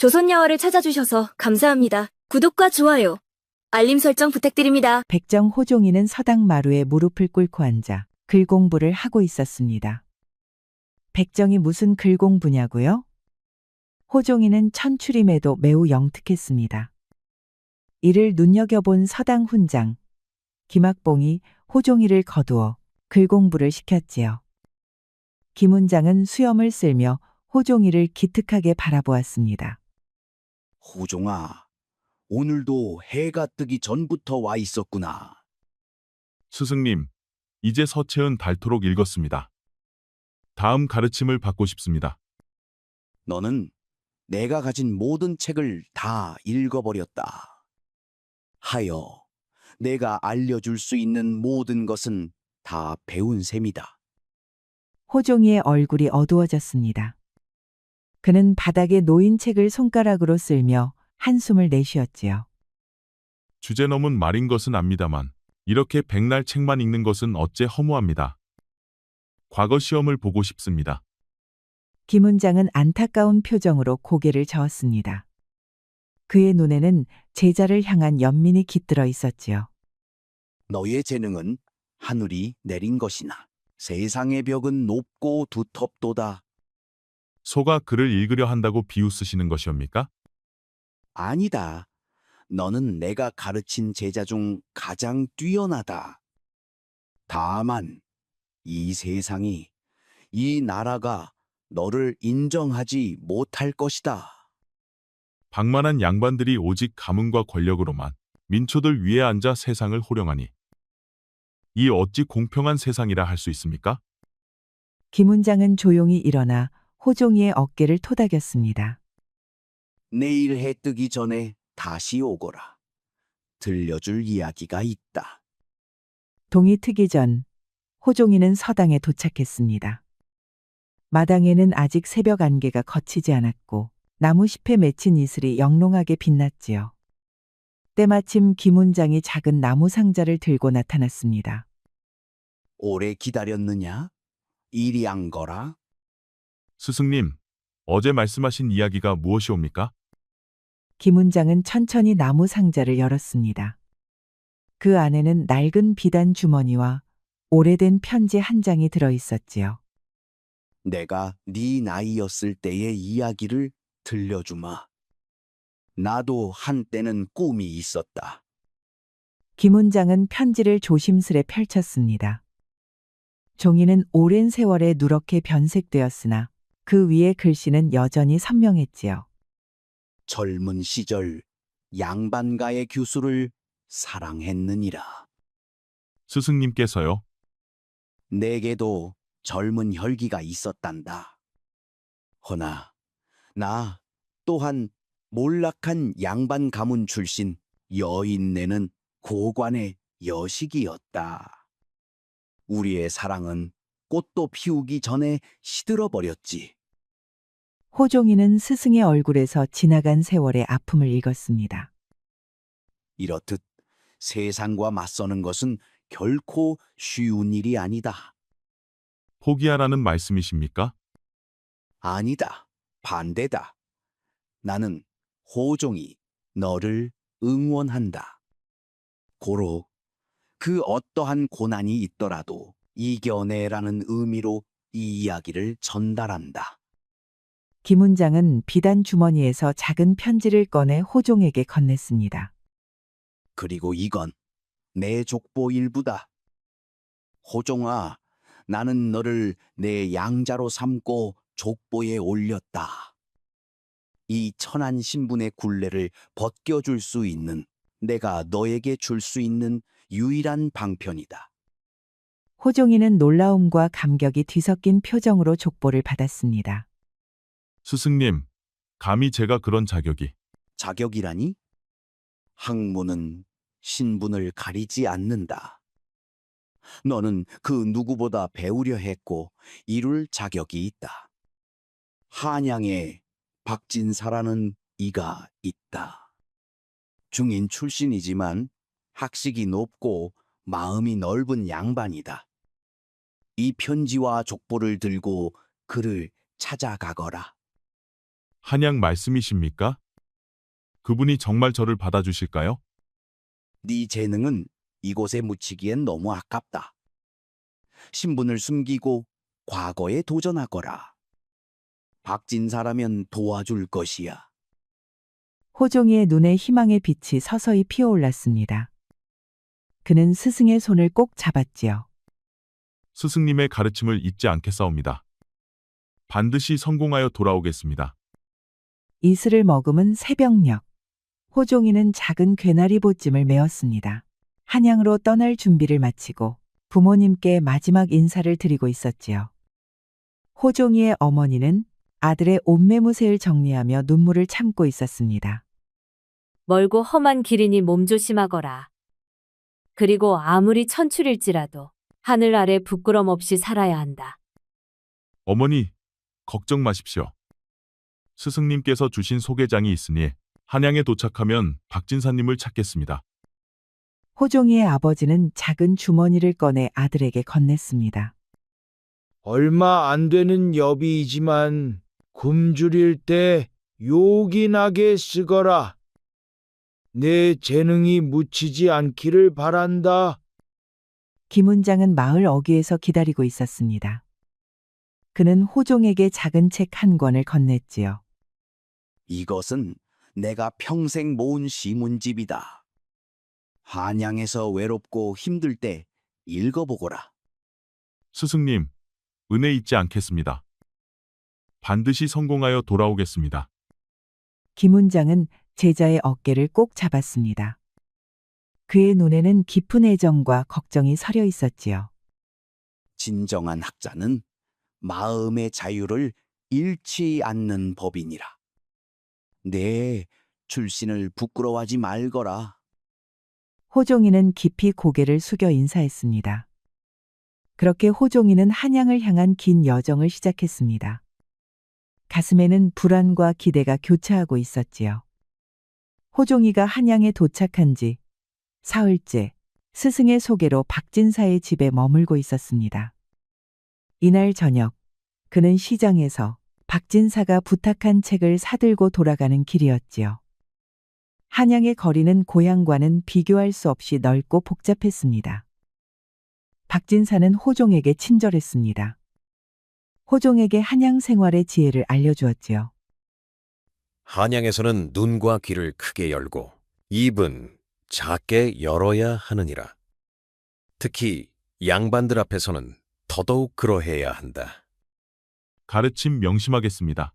조선야화를 찾아주셔서 감사합니다. 구독과 좋아요, 알림 설정 부탁드립니다. 백정 호종이는 서당 마루에 무릎을 꿇고 앉아 글 공부를 하고 있었습니다. 백정이 무슨 글 공부냐고요? 호종이는 천출임에도 매우 영특했습니다. 이를 눈여겨본 서당 훈장, 김학봉이 호종이를 거두어 글 공부를 시켰지요. 김훈장은 수염을 쓸며 호종이를 기특하게 바라보았습니다. 호종아, 오늘도 해가 뜨기 전부터 와 있었구나. 스승님, 이제 서체은 닳도록 읽었습니다. 다음 가르침을 받고 싶습니다. 너는 내가 가진 모든 책을 다 읽어버렸다. 하여 내가 알려줄 수 있는 모든 것은 다 배운 셈이다. 호종이의 얼굴이 어두워졌습니다. 그는 바닥에 놓인 책을 손가락으로 쓸며 한숨을 내쉬었지요. 주제 넘은 말인 것은 압니다만 이렇게 백날 책만 읽는 것은 어째 허무합니다. 과거 시험을 보고 싶습니다. 김훈장은 안타까운 표정으로 고개를 저었습니다. 그의 눈에는 제자를 향한 연민이 깃들어 있었지요. 너의 재능은 하늘이 내린 것이나 세상의 벽은 높고 두텁도다. 소가 글을 읽으려 한다고 비웃으시는 것이옵니까? 아니다. 너는 내가 가르친 제자 중 가장 뛰어나다. 다만 이 세상이, 이 나라가 너를 인정하지 못할 것이다. 방만한 양반들이 오직 가문과 권력으로만 민초들 위에 앉아 세상을 호령하니 이 어찌 공평한 세상이라 할 수 있습니까? 김훈장은 조용히 일어나 호종이의 어깨를 토닥였습니다. 내일 해 뜨기 전에 다시 오거라. 들려줄 이야기가 있다. 동이 트기 전 호종이는 서당에 도착했습니다. 마당에는 아직 새벽 안개가 걷히지 않았고 나무잎에 맺힌 이슬이 영롱하게 빛났지요. 때마침 김훈장이 작은 나무 상자를 들고 나타났습니다. 오래 기다렸느냐? 이리 앉거라. 스승님, 어제 말씀하신 이야기가 무엇이옵니까? 김훈장은 천천히 나무 상자를 열었습니다. 그 안에는 낡은 비단 주머니와 오래된 편지 한 장이 들어 있었지요. 내가 네 나이였을 때의 이야기를 들려주마. 나도 한때는 꿈이 있었다. 김훈장은 편지를 조심스레 펼쳤습니다. 종이는 오랜 세월에 누렇게 변색되었으나 그 위의 글씨는 여전히 선명했지요. 젊은 시절 양반가의 교수를 사랑했느니라. 스승님께서요. 내게도 젊은 혈기가 있었단다. 허나 나 또한 몰락한 양반 가문 출신 여인네는 고관의 여식이었다. 우리의 사랑은 꽃도 피우기 전에 시들어 버렸지. 호종이는 스승의 얼굴에서 지나간 세월의 아픔을 읽었습니다. 이렇듯 세상과 맞서는 것은 결코 쉬운 일이 아니다. 포기하라는 말씀이십니까? 아니다. 반대다. 나는 호종이 너를 응원한다. 고로 그 어떠한 고난이 있더라도 이겨내라는 의미로 이 이야기를 전달한다. 김훈장은 비단 주머니에서 작은 편지를 꺼내 호종에게 건넸습니다. 그리고 이건 내 족보 일부다. 호종아, 나는 너를 내 양자로 삼고 족보에 올렸다. 이 천한 신분의 굴레를 벗겨줄 수 있는, 내가 너에게 줄 수 있는 유일한 방편이다. 호종이는 놀라움과 감격이 뒤섞인 표정으로 족보를 받았습니다. 스승님, 감히 제가 그런 자격이. 자격이라니? 학문은 신분을 가리지 않는다. 너는 그 누구보다 배우려 했고 이룰 자격이 있다. 한양에 박진사라는 이가 있다. 중인 출신이지만 학식이 높고 마음이 넓은 양반이다. 이 편지와 족보를 들고 그를 찾아가거라. 한양 말씀이십니까? 그분이 정말 저를 받아주실까요? 네 재능은 이곳에 묻히기엔 너무 아깝다. 신분을 숨기고 과거에 도전하거라. 박진사라면 도와줄 것이야. 호종이의 눈에 희망의 빛이 서서히 피어올랐습니다. 그는 스승의 손을 꼭 잡았지요. 스승님의 가르침을 잊지 않겠사옵니다. 반드시 성공하여 돌아오겠습니다. 이슬을 머금은 새벽녘. 호종이는 작은 괴나리 보찜을 메었습니다. 한양으로 떠날 준비를 마치고 부모님께 마지막 인사를 드리고 있었지요. 호종이의 어머니는 아들의 옷매무새를 정리하며 눈물을 참고 있었습니다. 멀고 험한 길이니 몸조심하거라. 그리고 아무리 천출일지라도 하늘 아래 부끄럼 없이 살아야 한다. 어머니, 걱정 마십시오. 스승님께서 주신 소개장이 있으니 한양에 도착하면 박진사님을 찾겠습니다. 호종이의 아버지는 작은 주머니를 꺼내 아들에게 건넸습니다. 얼마 안 되는 여비이지만 굶주릴 때 요긴하게 쓰거라. 내 재능이 묻히지 않기를 바란다. 김훈장은 마을 어귀에서 기다리고 있었습니다. 그는 호종에게 작은 책 한 권을 건넸지요. 이것은 내가 평생 모은 시문집이다. 한양에서 외롭고 힘들 때 읽어보거라. 스승님, 은혜 잊지 않겠습니다. 반드시 성공하여 돌아오겠습니다. 김훈장은 제자의 어깨를 꼭 잡았습니다. 그의 눈에는 깊은 애정과 걱정이 서려 있었지요. 진정한 학자는 마음의 자유를 잃지 않는 법이니라. 내 출신을 부끄러워하지 말거라. 호종이는 깊이 고개를 숙여 인사했습니다. 그렇게 호종이는 한양을 향한 긴 여정을 시작했습니다. 가슴에는 불안과 기대가 교차하고 있었지요. 호종이가 한양에 도착한 지 사흘째, 스승의 소개로 박진사의 집에 머물고 있었습니다. 이날 저녁, 그는 시장에서 박진사가 부탁한 책을 사들고 돌아가는 길이었지요. 한양의 거리는 고향과는 비교할 수 없이 넓고 복잡했습니다. 박진사는 호종에게 친절했습니다. 호종에게 한양 생활의 지혜를 알려주었지요. 한양에서는 눈과 귀를 크게 열고 입은 작게 열어야 하느니라. 특히 양반들 앞에서는 더더욱 그러해야 한다. 가르침 명심하겠습니다.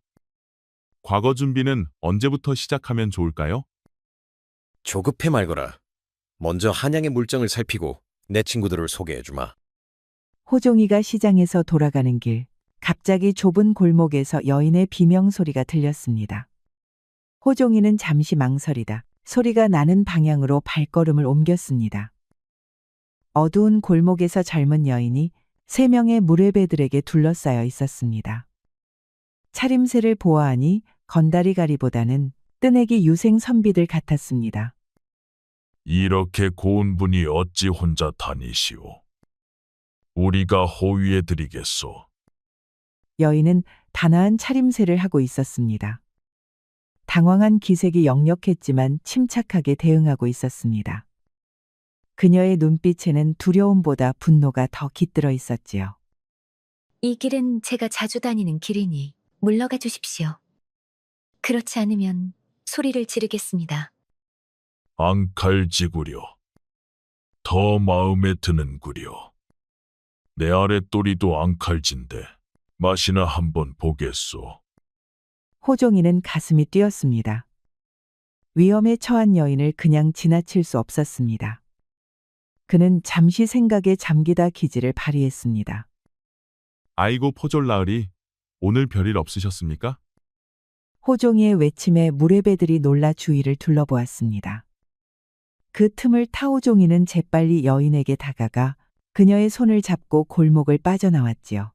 과거 준비는 언제부터 시작하면 좋을까요? 조급해 말거라. 먼저 한양의 물정을 살피고 내 친구들을 소개해주마. 호종이가 시장에서 돌아가는 길, 갑자기 좁은 골목에서 여인의 비명 소리가 들렸습니다. 호종이는 잠시 망설이다 소리가 나는 방향으로 발걸음을 옮겼습니다. 어두운 골목에서 젊은 여인이 3명의 무례배들에게 둘러싸여 있었습니다. 차림새를 보아하니 건다리가리보다는 뜨내기 유생 선비들 같았습니다. 이렇게 고운 분이 어찌 혼자 다니시오? 우리가 호위해 드리겠소. 여인은 단아한 차림새를 하고 있었습니다. 당황한 기색이 역력했지만 침착하게 대응하고 있었습니다. 그녀의 눈빛에는 두려움보다 분노가 더 깃들어 있었지요. 이 길은 제가 자주 다니는 길이니 물러가 주십시오. 그렇지 않으면 소리를 지르겠습니다. 앙칼지구려. 더 마음에 드는구려. 내 아랫도리도 앙칼진데 맛이나 한번 보겠소. 호종이는 가슴이 뛰었습니다. 위험에 처한 여인을 그냥 지나칠 수 없었습니다. 그는 잠시 생각에 잠기다 기지를 발휘했습니다. 아이고 포졸나으리, 오늘 별일 없으셨습니까? 호종이의 외침에 무례배들이 놀라 주위를 둘러보았습니다. 그 틈을 타 호종이는 재빨리 여인에게 다가가 그녀의 손을 잡고 골목을 빠져나왔지요.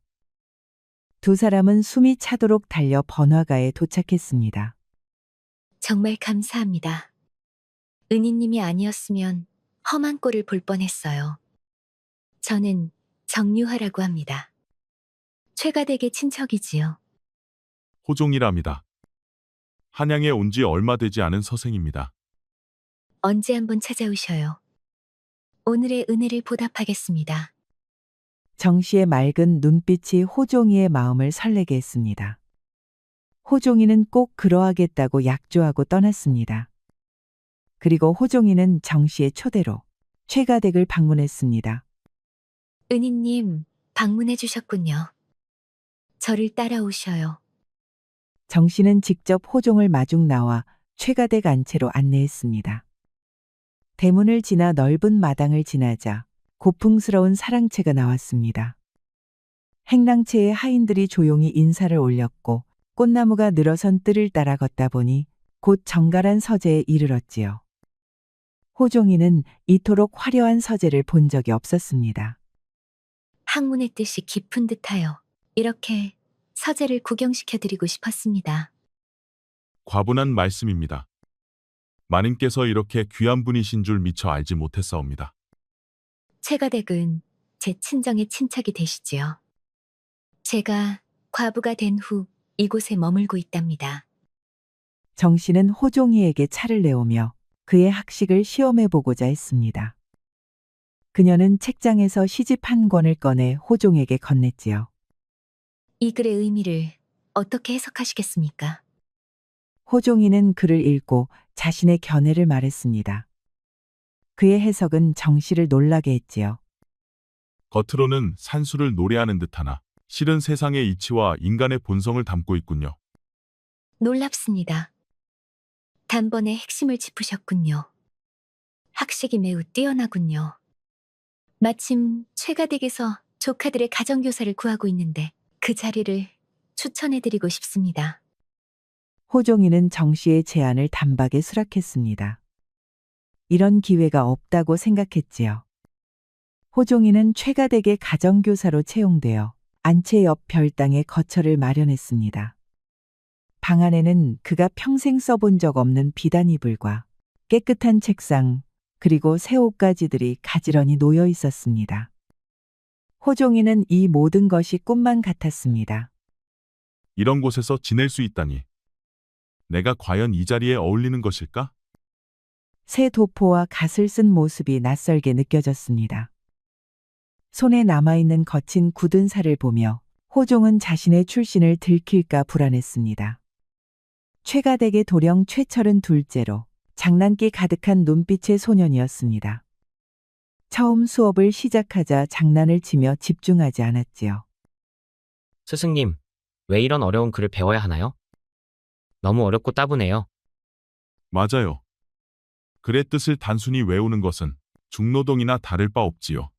두 사람은 숨이 차도록 달려 번화가에 도착했습니다. 정말 감사합니다. 은희님이 아니었으면 험한 꼴을 볼 뻔했어요. 저는 정유화라고 합니다. 최가댁의 친척이지요. 호종이랍니다. 한양에 온 지 얼마 되지 않은 서생입니다. 언제 한번 찾아오셔요. 오늘의 은혜를 보답하겠습니다. 정 씨의 맑은 눈빛이 호종이의 마음을 설레게 했습니다. 호종이는 꼭 그러하겠다고 약조하고 떠났습니다. 그리고 호종이는 정 씨의 초대로 최가댁을 방문했습니다. 은희님, 방문해 주셨군요. 저를 따라오셔요. 정 씨는 직접 호종을 마중 나와 최가댁 안채로 안내했습니다. 대문을 지나 넓은 마당을 지나자 고풍스러운 사랑채가 나왔습니다. 행랑채에 하인들이 조용히 인사를 올렸고 꽃나무가 늘어선 뜰을 따라 걷다 보니 곧 정갈한 서재에 이르렀지요. 호종이는 이토록 화려한 서재를 본 적이 없었습니다. 학문의 뜻이 깊은 듯하여 이렇게 서재를 구경시켜드리고 싶었습니다. 과분한 말씀입니다. 마님께서 이렇게 귀한 분이신 줄 미처 알지 못했사옵니다. 최가댁은 제 친정의 친척이 되시지요. 제가 과부가 된 후 이곳에 머물고 있답니다. 정 씨는 호종이에게 차를 내오며 그의 학식을 시험해 보고자 했습니다. 그녀는 책장에서 시집 한 권을 꺼내 호종에게 건넸지요. 이 글의 의미를 어떻게 해석하시겠습니까? 호종이는 글을 읽고 자신의 견해를 말했습니다. 그의 해석은 정 씨를 놀라게 했지요. 겉으로는 산수를 노래하는 듯하나 실은 세상의 이치와 인간의 본성을 담고 있군요. 놀랍습니다. 단번에 핵심을 짚으셨군요. 학식이 매우 뛰어나군요. 마침 최가댁에서 조카들의 가정교사를 구하고 있는데 그 자리를 추천해드리고 싶습니다. 호종이는 정 씨의 제안을 단박에 수락했습니다. 이런 기회가 없다고 생각했지요. 호종이는 최가댁의 가정교사로 채용되어 안채 옆 별당에 거처를 마련했습니다. 방 안에는 그가 평생 써본 적 없는 비단 이불과 깨끗한 책상, 그리고 새 옷가지들이 가지런히 놓여 있었습니다. 호종이는 이 모든 것이 꿈만 같았습니다. 이런 곳에서 지낼 수 있다니. 내가 과연 이 자리에 어울리는 것일까? 새 도포와 갓을 쓴 모습이 낯설게 느껴졌습니다. 손에 남아있는 거친 굳은 살을 보며 호종은 자신의 출신을 들킬까 불안했습니다. 최가댁의 도령 최철은 둘째로 장난기 가득한 눈빛의 소년이었습니다. 처음 수업을 시작하자 장난을 치며 집중하지 않았지요. 스승님, 왜 이런 어려운 글을 배워야 하나요? 너무 어렵고 따분해요. 맞아요. 글의 뜻을 단순히 외우는 것은 중노동이나 다를 바 없지요.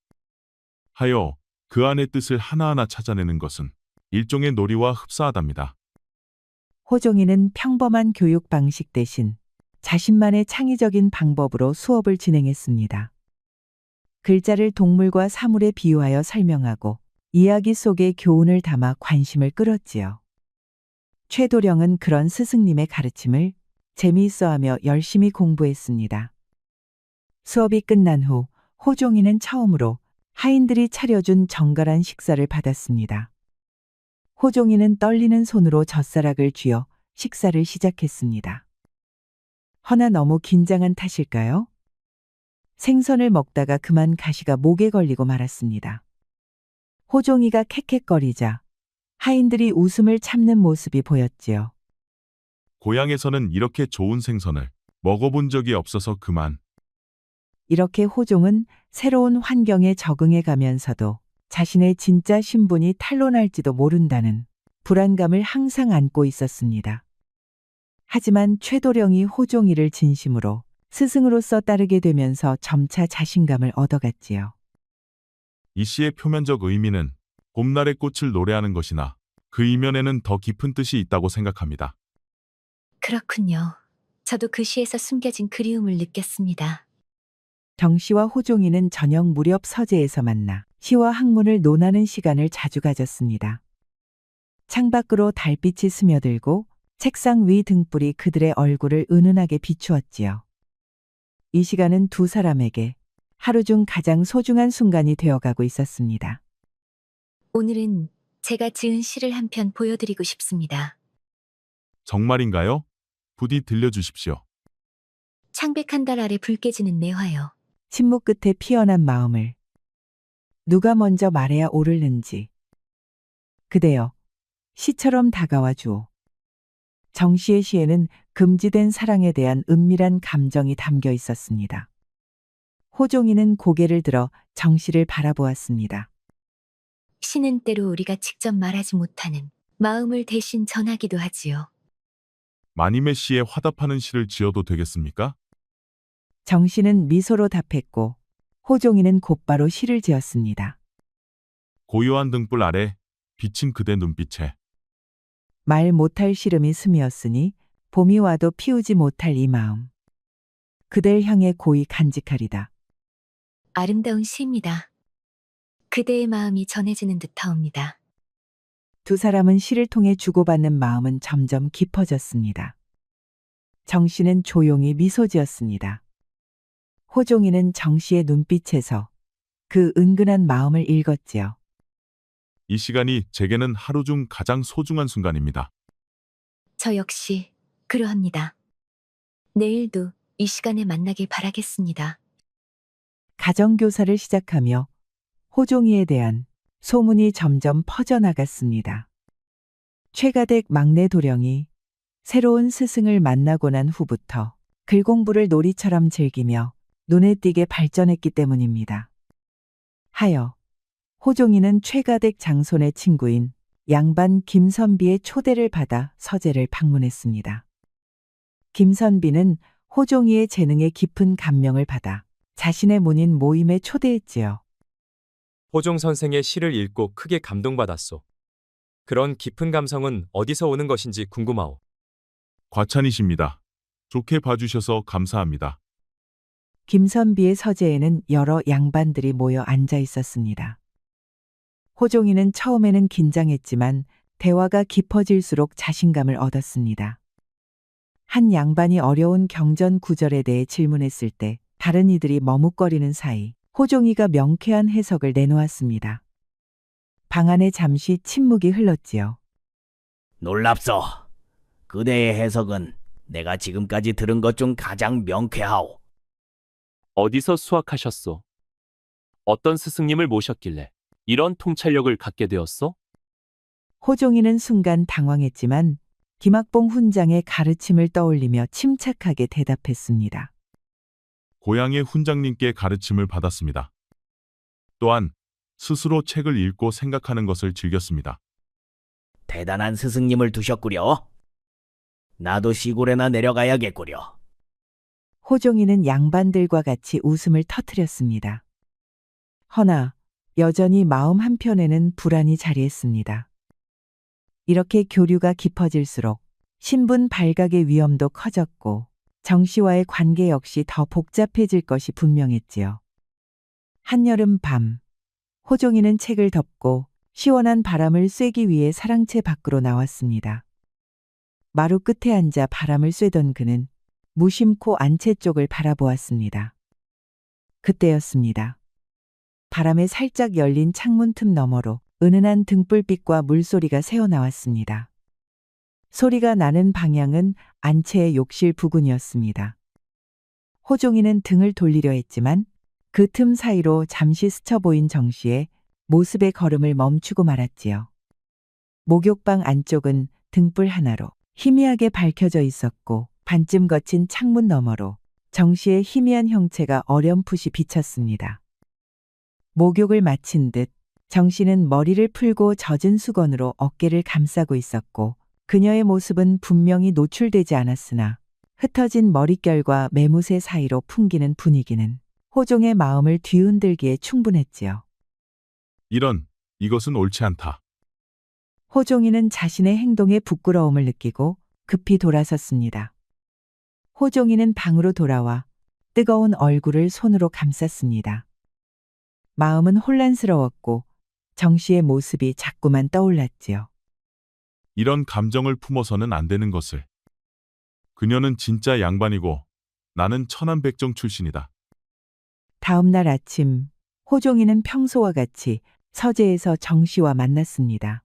하여 그 안의 뜻을 하나하나 찾아내는 것은 일종의 놀이와 흡사하답니다. 호종이는 평범한 교육 방식 대신 자신만의 창의적인 방법으로 수업을 진행했습니다. 글자를 동물과 사물에 비유하여 설명하고 이야기 속에 교훈을 담아 관심을 끌었지요. 최도령은 그런 스승님의 가르침을 재미있어하며 열심히 공부했습니다. 수업이 끝난 후 호종이는 처음으로 하인들이 차려준 정갈한 식사를 받았습니다. 호종이는 떨리는 손으로 젓가락을 쥐어 식사를 시작했습니다. 허나 너무 긴장한 탓일까요? 생선을 먹다가 그만 가시가 목에 걸리고 말았습니다. 호종이가 캑캑거리자 하인들이 웃음을 참는 모습이 보였지요. 고향에서는 이렇게 좋은 생선을 먹어본 적이 없어서 그만. 이렇게 호종은 새로운 환경에 적응해 가면서도 자신의 진짜 신분이 탄로날지도 모른다는 불안감을 항상 안고 있었습니다. 하지만 최도령이 호종이를 진심으로 스승으로서 따르게 되면서 점차 자신감을 얻어갔지요. 이 시의 표면적 의미는 봄날의 꽃을 노래하는 것이나 그 이면에는 더 깊은 뜻이 있다고 생각합니다. 그렇군요. 저도 그 시에서 숨겨진 그리움을 느꼈습니다. 정 씨와 호종이는 저녁 무렵 서재에서 만나 시와 학문을 논하는 시간을 자주 가졌습니다. 창밖으로 달빛이 스며들고 책상 위 등불이 그들의 얼굴을 은은하게 비추었지요. 이 시간은 두 사람에게 하루 중 가장 소중한 순간이 되어가고 있었습니다. 오늘은 제가 지은 시를 한 편 보여드리고 싶습니다. 정말인가요? 부디 들려주십시오. 창백한 달 아래 불 깨지는 매화여. 침묵 끝에 피어난 마음을 누가 먼저 말해야 옳을는지. 그대여, 시처럼 다가와 주오. 정 씨의 시에는 금지된 사랑에 대한 은밀한 감정이 담겨 있었습니다. 호종이는 고개를 들어 정 씨를 바라보았습니다. 시는 때로 우리가 직접 말하지 못하는 마음을 대신 전하기도 하지요. 마님의 시에 화답하는 시를 지어도 되겠습니까? 정 씨는 미소로 답했고 호종이는 곧바로 시를 지었습니다. 고요한 등불 아래 비친 그대 눈빛에 말 못할 시름이 스미었으니 봄이 와도 피우지 못할 이 마음. 그댈 향해 고이 간직하리다. 아름다운 시입니다. 그대의 마음이 전해지는 듯하옵니다. 두 사람은 시를 통해 주고받는 마음은 점점 깊어졌습니다. 정 씨는 조용히 미소 지었습니다. 호종이는 정 씨의 눈빛에서 그 은근한 마음을 읽었지요. 이 시간이 제게는 하루 중 가장 소중한 순간입니다. 저 역시 그러합니다. 내일도 이 시간에 만나길 바라겠습니다. 가정교사를 시작하며 호종이에 대한 소문이 점점 퍼져나갔습니다. 최가댁 막내 도령이 새로운 스승을 만나고 난 후부터 글 공부를 놀이처럼 즐기며 눈에 띄게 발전했기 때문입니다. 하여 호종이는 최가댁 장손의 친구인 양반 김선비의 초대를 받아 서재를 방문했습니다. 김선비는 호종이의 재능에 깊은 감명을 받아 자신의 문인 모임에 초대했지요. 호종 선생의 시를 읽고 크게 감동받았소. 그런 깊은 감성은 어디서 오는 것인지 궁금하오. 과찬이십니다. 좋게 봐주셔서 감사합니다. 김선비의 서재에는 여러 양반들이 모여 앉아 있었습니다. 호종이는 처음에는 긴장했지만 대화가 깊어질수록 자신감을 얻었습니다. 한 양반이 어려운 경전 구절에 대해 질문했을 때 다른 이들이 머뭇거리는 사이 호종이가 명쾌한 해석을 내놓았습니다. 방 안에 잠시 침묵이 흘렀지요. 놀랍소. 그대의 해석은 내가 지금까지 들은 것 중 가장 명쾌하오. 어디서 수학하셨소? 어떤 스승님을 모셨길래 이런 통찰력을 갖게 되었소? 호종이는 순간 당황했지만 김학봉 훈장의 가르침을 떠올리며 침착하게 대답했습니다. 고향의 훈장님께 가르침을 받았습니다. 또한 스스로 책을 읽고 생각하는 것을 즐겼습니다. 대단한 스승님을 두셨구려. 나도 시골에나 내려가야겠구려. 호종이는 양반들과 같이 웃음을 터뜨렸습니다. 허나 여전히 마음 한편에는 불안이 자리했습니다. 이렇게 교류가 깊어질수록 신분 발각의 위험도 커졌고 정 씨와의 관계 역시 더 복잡해질 것이 분명했지요. 한여름 밤, 호종이는 책을 덮고 시원한 바람을 쐬기 위해 사랑채 밖으로 나왔습니다. 마루 끝에 앉아 바람을 쐬던 그는 무심코 안채 쪽을 바라보았습니다. 그때였습니다. 바람에 살짝 열린 창문 틈 너머로 은은한 등불빛과 물소리가 새어나왔습니다. 소리가 나는 방향은 안채의 욕실 부근이었습니다. 호종이는 등을 돌리려 했지만 그 틈 사이로 잠시 스쳐 보인 정 씨의 모습의 걸음을 멈추고 말았지요. 목욕방 안쪽은 등불 하나로 희미하게 밝혀져 있었고 반쯤 거친 창문 너머로 정 씨의 희미한 형체가 어렴풋이 비쳤습니다. 목욕을 마친 듯 정 씨는 머리를 풀고 젖은 수건으로 어깨를 감싸고 있었고 그녀의 모습은 분명히 노출되지 않았으나 흩어진 머릿결과 매무새 사이로 풍기는 분위기는 호종의 마음을 뒤흔들기에 충분했지요. 이것은 옳지 않다. 호종이는 자신의 행동에 부끄러움을 느끼고 급히 돌아섰습니다. 호종이는 방으로 돌아와 뜨거운 얼굴을 손으로 감쌌습니다. 마음은 혼란스러웠고 정 씨의 모습이 자꾸만 떠올랐지요. 이런 감정을 품어서는 안 되는 것을. 그녀는 진짜 양반이고 나는 천안백정 출신이다. 다음 날 아침, 호종이는 평소와 같이 서재에서 정 씨와 만났습니다.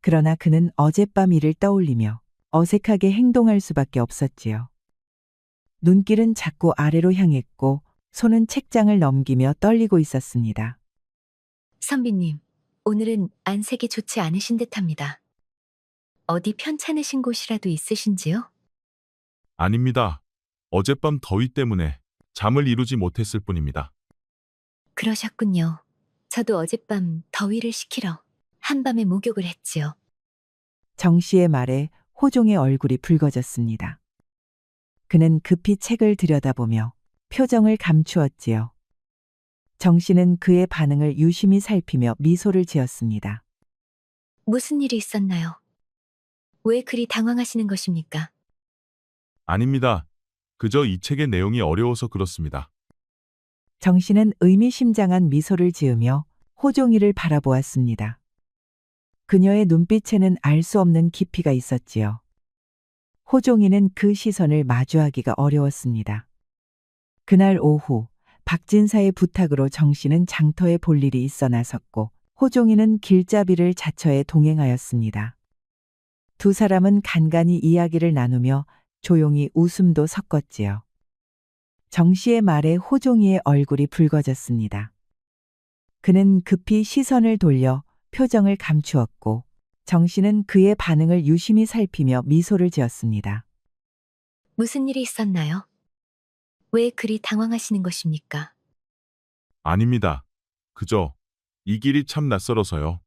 그러나 그는 어젯밤 일을 떠올리며 어색하게 행동할 수밖에 없었지요. 눈길은 자꾸 아래로 향했고 손은 책장을 넘기며 떨리고 있었습니다. 선비님, 오늘은 안색이 좋지 않으신 듯합니다. 어디 편찮으신 곳이라도 있으신지요? 아닙니다. 어젯밤 더위 때문에 잠을 이루지 못했을 뿐입니다. 그러셨군요. 저도 어젯밤 더위를 식히러 한밤에 목욕을 했지요. 정 씨의 말에 호종의 얼굴이 붉어졌습니다. 그는 급히 책을 들여다보며 표정을 감추었지요. 정 씨는 그의 반응을 유심히 살피며 미소를 지었습니다. 무슨 일이 있었나요? 왜 그리 당황하시는 것입니까? 아닙니다. 그저 이 책의 내용이 어려워서 그렇습니다. 정 씨는 의미심장한 미소를 지으며 호종이를 바라보았습니다. 그녀의 눈빛에는 알 수 없는 깊이가 있었지요. 호종이는 그 시선을 마주하기가 어려웠습니다. 그날 오후 박진사의 부탁으로 정 씨는 장터에 볼 일이 있어 나섰고 호종이는 길잡이를 자처해 동행하였습니다. 두 사람은 간간히 이야기를 나누며 조용히 웃음도 섞었지요. 정 씨의 말에 호종이의 얼굴이 붉어졌습니다. 그는 급히 시선을 돌려 표정을 감추었고 정 씨는 그의 반응을 유심히 살피며 미소를 지었습니다. 무슨 일이 있었나요? 왜 그리 당황하시는 것입니까? 아닙니다. 그저 이 길이 참 낯설어서요.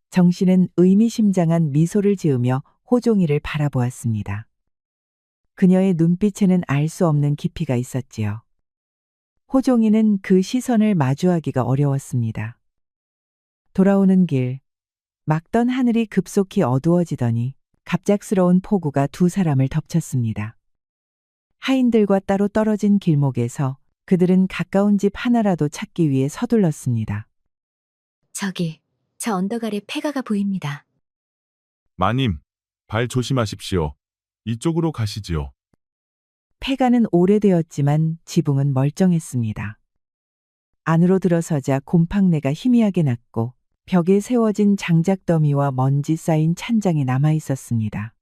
정 씨는 의미심장한 미소를 지으며 호종이를 바라보았습니다. 그녀의 눈빛에는 알 수 없는 깊이가 있었지요. 호종이는 그 시선을 마주하기가 어려웠습니다. 돌아오는 길, 막던 하늘이 급속히 어두워지더니 갑작스러운 폭우가 두 사람을 덮쳤습니다. 하인들과 따로 떨어진 길목에서 그들은 가까운 집 하나라도 찾기 위해 서둘렀습니다. 저기, 저 언덕 아래 폐가가 보입니다. 마님, 발 조심하십시오. 이쪽으로 가시지요. 폐가는 오래되었지만 지붕은 멀쩡했습니다. 안으로 들어서자 곰팡내가 희미하게 났고 벽에 세워진 장작더미와 먼지 쌓인 찬장이 남아 있었습니다.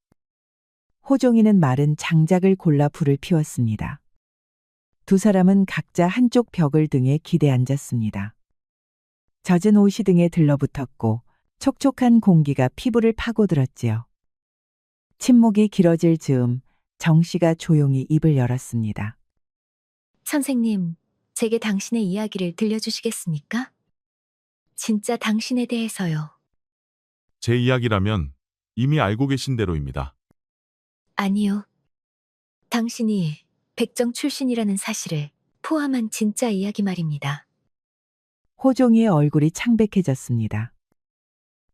호종이는 마른 장작을 골라 불을 피웠습니다. 두 사람은 각자 한쪽 벽을 등에 기대 앉았습니다. 젖은 옷이 등에 들러붙었고 촉촉한 공기가 피부를 파고들었지요. 침묵이 길어질 즈음 정 씨가 조용히 입을 열었습니다. 선생님, 제게 당신의 이야기를 들려주시겠습니까? 진짜 당신에 대해서요. 제 이야기라면 이미 알고 계신 대로입니다. 아니요. 당신이 백정 출신이라는 사실을 포함한 진짜 이야기 말입니다. 호종이의 얼굴이 창백해졌습니다.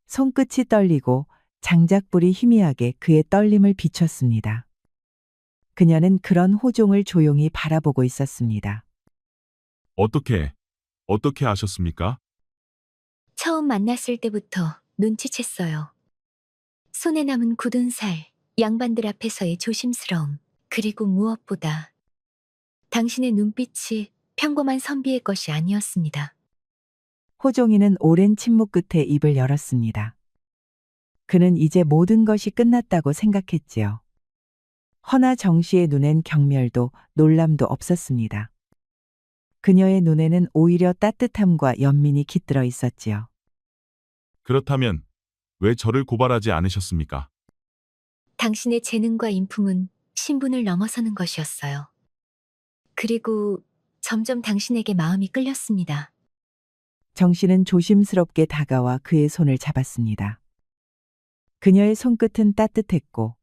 손끝이 떨리고 장작불이 희미하게 그의 떨림을 비췄습니다. 그녀는 그런 호종을 조용히 바라보고 있었습니다. 어떻게 아셨습니까? 처음 만났을 때부터 눈치챘어요. 손에 남은 굳은 살, 양반들 앞에서의 조심스러움, 그리고 무엇보다 당신의 눈빛이 평범한 선비의 것이 아니었습니다. 호종이는 오랜 침묵 끝에 입을 열었습니다. 그는 이제 모든 것이 끝났다고 생각했지요. 허나 정 씨의 눈엔 경멸도 놀람도 없었습니다. 그녀의 눈에는 오히려 따뜻함과 연민이 깃들어 있었지요. 그렇다면 왜 저를 고발하지 않으셨습니까? 당신의 재능과 인품은 신분을 넘어서는 것이었어요. 그리고 점점 당신에게 마음이 끌렸습니다. 정 씨는 조심스럽게 다가와 그의 손을 잡았습니다. 그녀의 손끝은 따뜻했고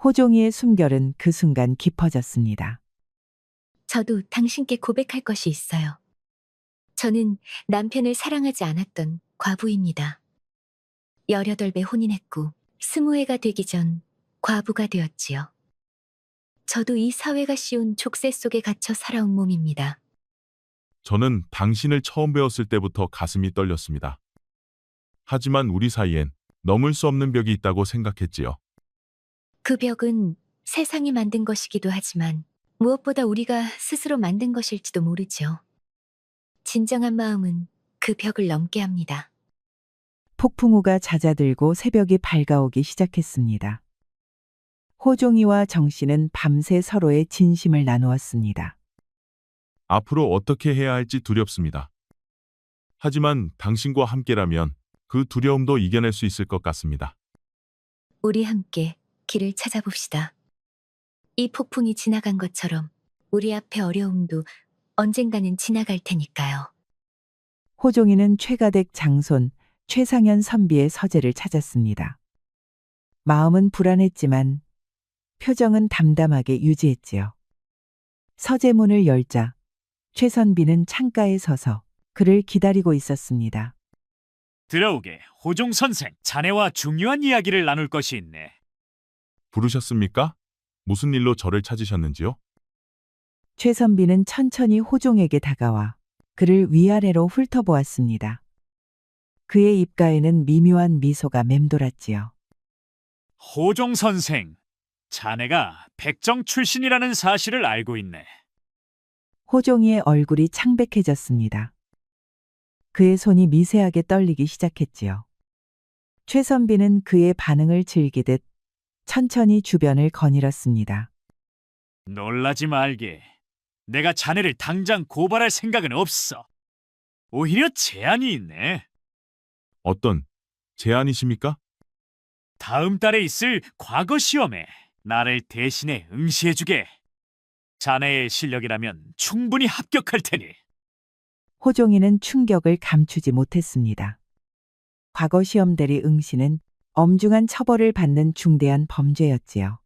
호종이의 숨결은 그 순간 깊어졌습니다. 저도 당신께 고백할 것이 있어요. 저는 남편을 사랑하지 않았던 과부입니다. 18배 혼인했고 20해가 되기 전 과부가 되었지요. 저도 이 사회가 씌운 족쇄 속에 갇혀 살아온 몸입니다. 저는 당신을 처음 배웠을 때부터 가슴이 떨렸습니다. 하지만 우리 사이엔 넘을 수 없는 벽이 있다고 생각했지요. 그 벽은 세상이 만든 것이기도 하지만 무엇보다 우리가 스스로 만든 것일지도 모르죠. 진정한 마음은 그 벽을 넘게 합니다. 폭풍우가 잦아들고 새벽이 밝아오기 시작했습니다. 호종이와 정 씨는 밤새 서로의 진심을 나누었습니다. 앞으로 어떻게 해야 할지 두렵습니다. 하지만 당신과 함께라면 그 두려움도 이겨낼 수 있을 것 같습니다. 우리 함께 길을 찾아봅시다. 이 폭풍이 지나간 것처럼 우리 앞의 어려움도 언젠가는 지나갈 테니까요. 호종이는 최가댁 장손 최상현 선비의 서재를 찾았습니다. 마음은 불안했지만 표정은 담담하게 유지했지요. 서재 문을 열자 최선비는 창가에 서서 그를 기다리고 있었습니다. 들어오게, 호종 선생. 자네와 중요한 이야기를 나눌 것이 있네. 부르셨습니까? 무슨 일로 저를 찾으셨는지요? 최선비는 천천히 호종에게 다가와 그를 위아래로 훑어보았습니다. 그의 입가에는 미묘한 미소가 맴돌았지요. 호종 선생, 자네가 백정 출신이라는 사실을 알고 있네. 호종이의 얼굴이 창백해졌습니다. 그의 손이 미세하게 떨리기 시작했지요. 최선비는 그의 반응을 즐기듯 천천히 주변을 거닐었습니다. 놀라지 말게. 내가 자네를 당장 고발할 생각은 없어. 오히려 제안이 있네. 어떤 제안이십니까? 다음 달에 있을 과거 시험에 나를 대신해 응시해주게. 자네의 실력이라면 충분히 합격할 테니. 호종이는 충격을 감추지 못했습니다. 과거 시험 대리 응시는 엄중한 처벌을 받는 중대한 범죄였지요.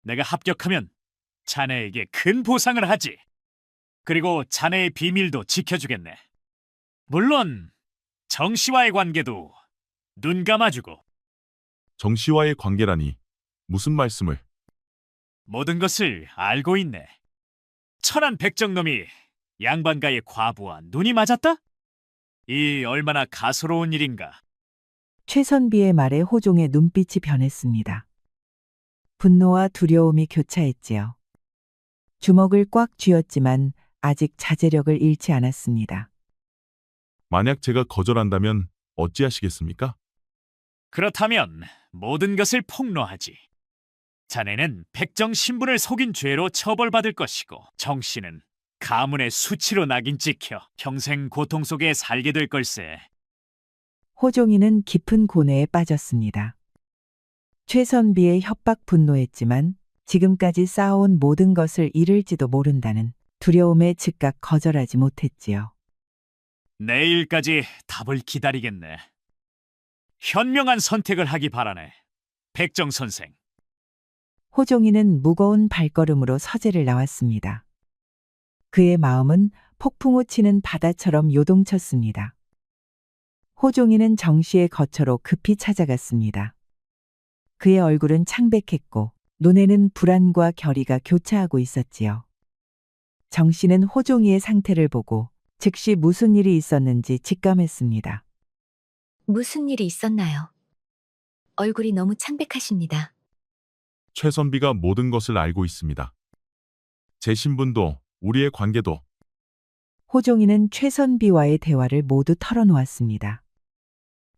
내가 합격하면 자네에게 큰 보상을 하지. 그리고 자네의 비밀도 지켜주겠네. 물론 정 씨와의 관계도 눈 감아주고. 정 씨와의 관계라니 무슨 말씀을? 모든 것을 알고 있네. 천한 백정놈이 양반가의 과부와 눈이 맞았다? 이 얼마나 가소로운 일인가. 최선비의 말에 호종의 눈빛이 변했습니다. 분노와 두려움이 교차했지요. 주먹을 꽉 쥐었지만 아직 자제력을 잃지 않았습니다. 만약 제가 거절한다면 어찌하시겠습니까? 그렇다면 모든 것을 폭로하지. 자네는 백정 신분을 속인 죄로 처벌받을 것이고 정 씨는 가문의 수치로 낙인 찍혀 평생 고통 속에 살게 될 걸세. 호종이는 깊은 고뇌에 빠졌습니다. 최선비의 협박 분노했지만 지금까지 쌓아온 모든 것을 잃을지도 모른다는 두려움에 즉각 거절하지 못했지요. 내일까지 답을 기다리겠네. 현명한 선택을 하기 바라네, 백정 선생. 호종이는 무거운 발걸음으로 서재를 나왔습니다. 그의 마음은 폭풍우 치는 바다처럼 요동쳤습니다. 호종이는 정 씨의 거처로 급히 찾아갔습니다. 그의 얼굴은 창백했고 눈에는 불안과 결의가 교차하고 있었지요. 정 씨는 호종이의 상태를 보고 즉시 무슨 일이 있었는지 직감했습니다. 무슨 일이 있었나요? 얼굴이 너무 창백하십니다. 최선비가 모든 것을 알고 있습니다. 제 신분도 우리의 관계도. 호종이는 최선비와의 대화를 모두 털어놓았습니다.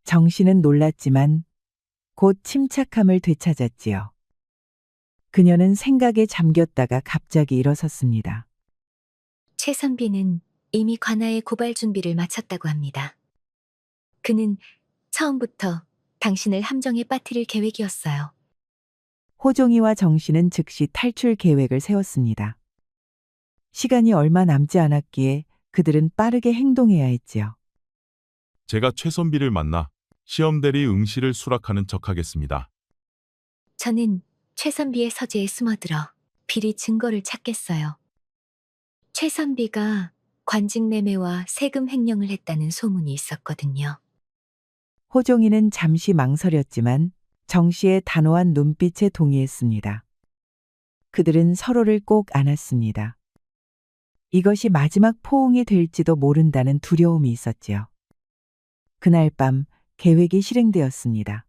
정 씨는 놀랐지만 곧 침착함을 되찾았지요. 그녀는 생각에 잠겼다가 갑자기 일어섰습니다. 최선비는 이미 관아의 고발 준비를 마쳤다고 합니다. 그는 처음부터 당신을 함정에 빠뜨릴 계획이었어요. 호종이와 정 씨는 즉시 탈출 계획을 세웠습니다. 시간이 얼마 남지 않았기에 그들은 빠르게 행동해야 했지요. 제가 최선비를 만나 시험 대리 응시를 수락하는 척하겠습니다. 저는 최선비의 서재에 숨어들어 비리 증거를 찾겠어요. 최선비가 관직 매매와 세금 횡령을 했다는 소문이 있었거든요. 호종이는 잠시 망설였지만 정 씨의 단호한 눈빛에 동의했습니다. 그들은 서로를 꼭 안았습니다. 이것이 마지막 포옹이 될지도 모른다는 두려움이 있었지요. 그날 밤 계획이 실행되었습니다.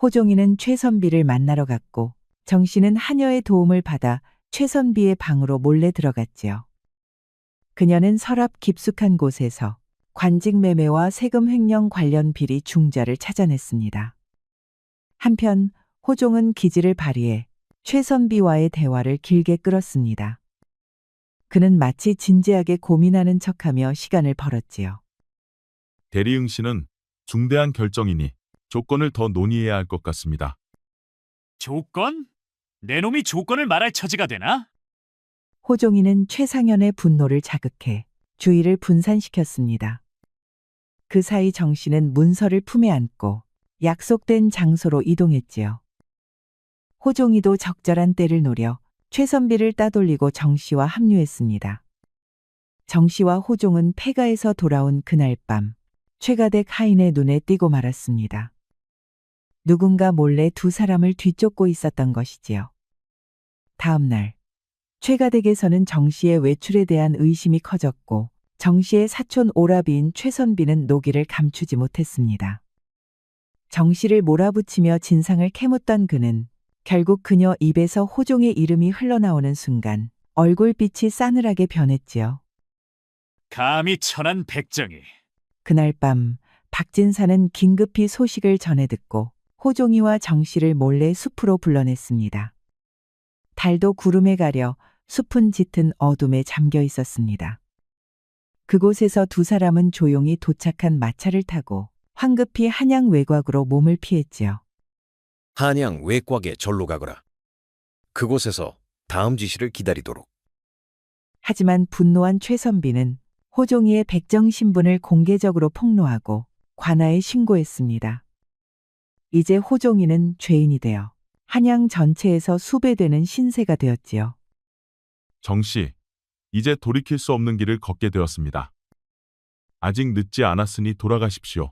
호종이는 최선비를 만나러 갔고 정 씨는 하녀의 도움을 받아 최선비의 방으로 몰래 들어갔지요. 그녀는 서랍 깊숙한 곳에서 관직 매매와 세금 횡령 관련 비리 중자를 찾아냈습니다. 한편 호종은 기지를 발휘해 최선비와의 대화를 길게 끌었습니다. 그는 마치 진지하게 고민하는 척하며 시간을 벌었지요. 대리응 씨는 중대한 결정이니 조건을 더 논의해야 할 것 같습니다. 조건? 내 놈이 조건을 말할 처지가 되나? 호종이는 최상현의 분노를 자극해 주의를 분산시켰습니다. 그 사이 정 씨는 문서를 품에 안고 약속된 장소로 이동했지요. 호종이도 적절한 때를 노려 최선비를 따돌리고 정 씨와 합류했습니다. 정 씨와 호종은 폐가에서 돌아온 그날 밤 최가댁 하인의 눈에 띄고 말았습니다. 누군가 몰래 두 사람을 뒤쫓고 있었던 것이지요. 다음 날 최가댁에서는 정 씨의 외출에 대한 의심이 커졌고 정 씨의 사촌 오라비인 최선비는 노기를 감추지 못했습니다. 정 씨를 몰아붙이며 진상을 캐묻던 그는 결국 그녀 입에서 호종의 이름이 흘러나오는 순간 얼굴빛이 싸늘하게 변했지요. 감히 천한 백정이. 그날 밤 박진사는 긴급히 소식을 전해 듣고 호종이와 정 씨를 몰래 숲으로 불러냈습니다. 달도 구름에 가려 숲은 짙은 어둠에 잠겨 있었습니다. 그곳에서 두 사람은 조용히 도착한 마차를 타고 황급히 한양 외곽으로 몸을 피했지요. 한양 외곽에 절로 가거라. 그곳에서 다음 지시를 기다리도록. 하지만 분노한 최선비는 호종이의 백정 신분을 공개적으로 폭로하고 관아에 신고했습니다. 이제 호종이는 죄인이 되어 한양 전체에서 수배되는 신세가 되었지요. 정 씨, 이제 돌이킬 수 없는 길을 걷게 되었습니다. 아직 늦지 않았으니 돌아가십시오.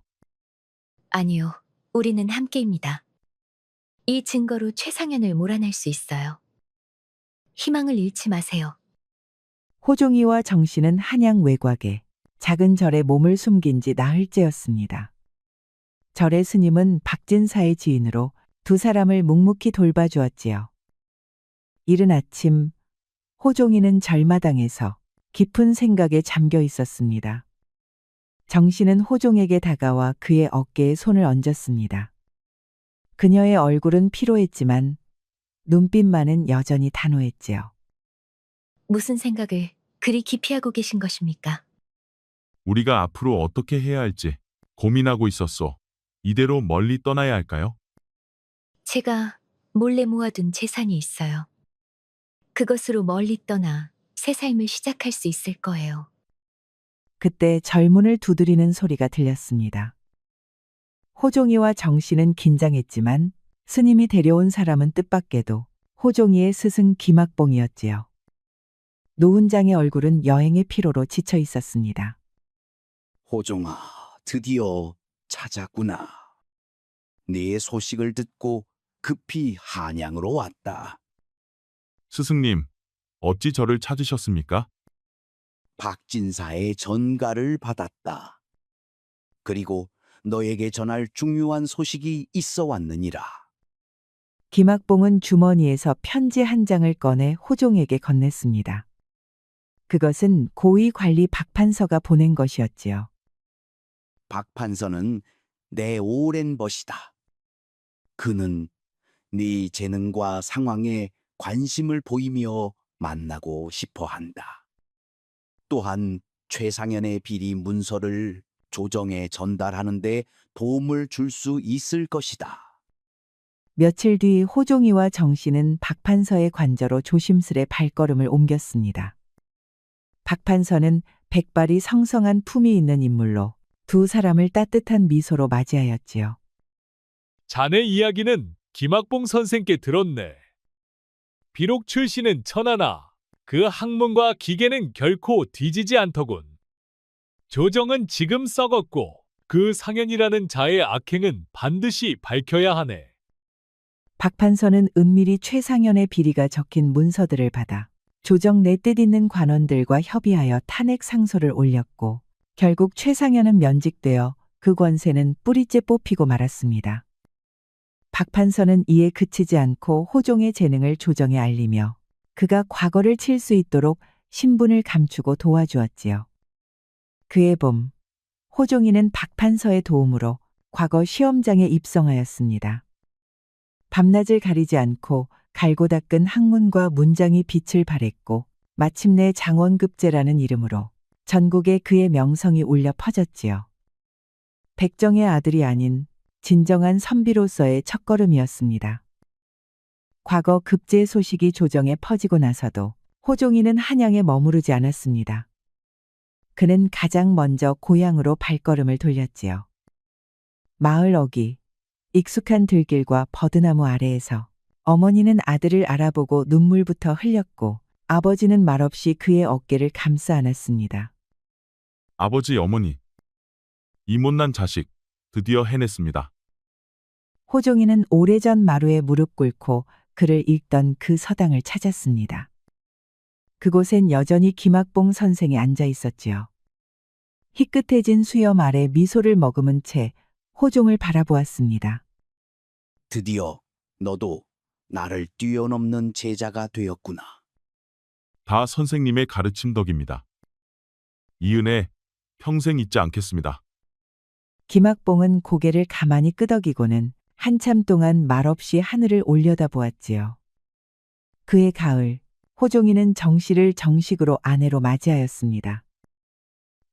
아니요. 우리는 함께입니다. 이 증거로 최상현을 몰아낼 수 있어요. 희망을 잃지 마세요. 호종이와 정 씨는 한양 외곽에 작은 절에 몸을 숨긴 지 나흘째였습니다. 절의 스님은 박진사의 지인으로 두 사람을 묵묵히 돌봐주었지요. 이른 아침 호종이는 절마당에서 깊은 생각에 잠겨 있었습니다. 정 씨는 호종에게 다가와 그의 어깨에 손을 얹었습니다. 그녀의 얼굴은 피로했지만 눈빛만은 여전히 단호했지요. 무슨 생각을 그리 깊이 하고 계신 것입니까? 우리가 앞으로 어떻게 해야 할지 고민하고 있었소. 이대로 멀리 떠나야 할까요? 제가 몰래 모아둔 재산이 있어요. 그것으로 멀리 떠나 새 삶을 시작할 수 있을 거예요. 그때 절문을 두드리는 소리가 들렸습니다. 호종이와 정 씨는 긴장했지만 스님이 데려온 사람은 뜻밖에도 호종이의 스승 김학봉이었지요. 노훈장의 얼굴은 여행의 피로로 지쳐 있었습니다. 호종아, 드디어 찾았구나. 네 소식을 듣고 급히 한양으로 왔다. 스승님, 어찌 저를 찾으셨습니까? 박진사의 전가를 받았다. 그리고 너에게 전할 중요한 소식이 있어 왔느니라. 김학봉은 주머니에서 편지 한 장을 꺼내 호종에게 건넸습니다. 그것은 고위 관리 박판서가 보낸 것이었지요. 박판서는 내 오랜 벗이다. 그는 네 재능과 상황에 관심을 보이며 만나고 싶어 한다. 또한 최상현의 비리 문서를 조정에 전달하는 데 도움을 줄 수 있을 것이다. 며칠 뒤 호종이와 정 씨는 박판서의 관저로 조심스레 발걸음을 옮겼습니다. 박판서는 백발이 성성한 품이 있는 인물로 두 사람을 따뜻한 미소로 맞이하였지요. 자네 이야기는 김학봉 선생께 들었네. 비록 출신은 천하나 그 학문과 기계는 결코 뒤지지 않더군. 조정은 지금 썩었고 그 상현이라는 자의 악행은 반드시 밝혀야 하네. 박판서는 은밀히 최상현의 비리가 적힌 문서들을 받아 조정 내 뜻 있는 관원들과 협의하여 탄핵 상소를 올렸고 결국 최상현은 면직되어 그 권세는 뿌리째 뽑히고 말았습니다. 박판서는 이에 그치지 않고 호종의 재능을 조정에 알리며 그가 과거를 칠 수 있도록 신분을 감추고 도와주었지요. 그해 봄, 호종이는 박판서의 도움으로 과거 시험장에 입성하였습니다. 밤낮을 가리지 않고 갈고 닦은 학문과 문장이 빛을 발했고 마침내 장원급제라는 이름으로 전국에 그의 명성이 울려 퍼졌지요. 백정의 아들이 아닌 진정한 선비로서의 첫걸음이었습니다. 과거 급제 소식이 조정에 퍼지고 나서도 호종이는 한양에 머무르지 않았습니다. 그는 가장 먼저 고향으로 발걸음을 돌렸지요. 마을 어귀, 익숙한 들길과 버드나무 아래에서 어머니는 아들을 알아보고 눈물부터 흘렸고 아버지는 말없이 그의 어깨를 감싸 안았습니다. 아버지, 어머니. 이 못난 자식, 드디어 해냈습니다. 호종이는 오래전 마루에 무릎 꿇고 글을 읽던 그 서당을 찾았습니다. 그곳엔 여전히 김학봉 선생이 앉아 있었지요. 희끗해진 수염 아래 미소를 머금은 채 호종을 바라보았습니다. 드디어 너도 나를 뛰어넘는 제자가 되었구나. 다 선생님의 가르침 덕입니다. 이 은혜 평생 잊지 않겠습니다. 김학봉은 고개를 가만히 끄덕이고는 한참 동안 말없이 하늘을 올려다보았지요. 그의 가을, 호종이는 정씨를 정식으로 아내로 맞이하였습니다.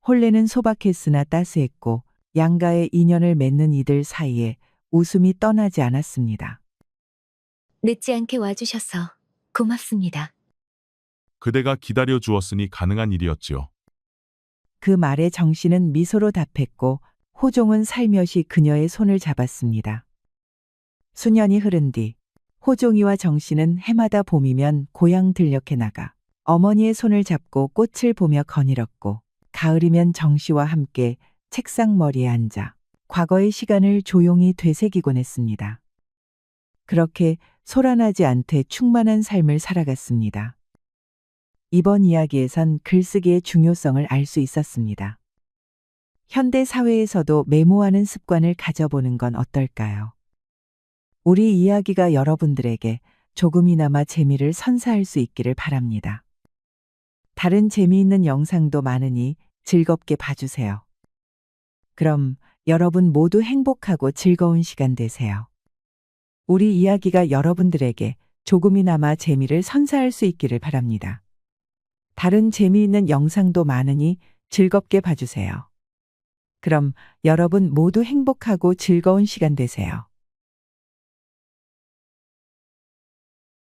혼례는 소박했으나 따스했고 양가의 인연을 맺는 이들 사이에 웃음이 떠나지 않았습니다. 늦지 않게 와주셔서 고맙습니다. 그대가 기다려 주었으니 가능한 일이었지요. 그 말에 정씨는 미소로 답했고 호종은 살며시 그녀의 손을 잡았습니다. 수년이 흐른 뒤 호종이와 정씨는 해마다 봄이면 고향 들녘에 나가 어머니의 손을 잡고 꽃을 보며 거닐었고 가을이면 정씨와 함께 책상머리에 앉아 과거의 시간을 조용히 되새기곤 했습니다. 그렇게 소란하지 않되 충만한 삶을 살아갔습니다. 이번 이야기에선 글쓰기의 중요성을 알 수 있었습니다. 현대 사회에서도 메모하는 습관을 가져보는 건 어떨까요? 우리 이야기가 여러분들에게 조금이나마 재미를 선사할 수 있기를 바랍니다. 다른 재미있는 영상도 많으니 즐겁게 봐주세요. 그럼 여러분 모두 행복하고 즐거운 시간 되세요. 우리 이야기가 여러분들에게 조금이나마 재미를 선사할 수 있기를 바랍니다. 다른 재미있는 영상도 많으니 즐겁게 봐주세요. 그럼 여러분 모두 행복하고 즐거운 시간 되세요.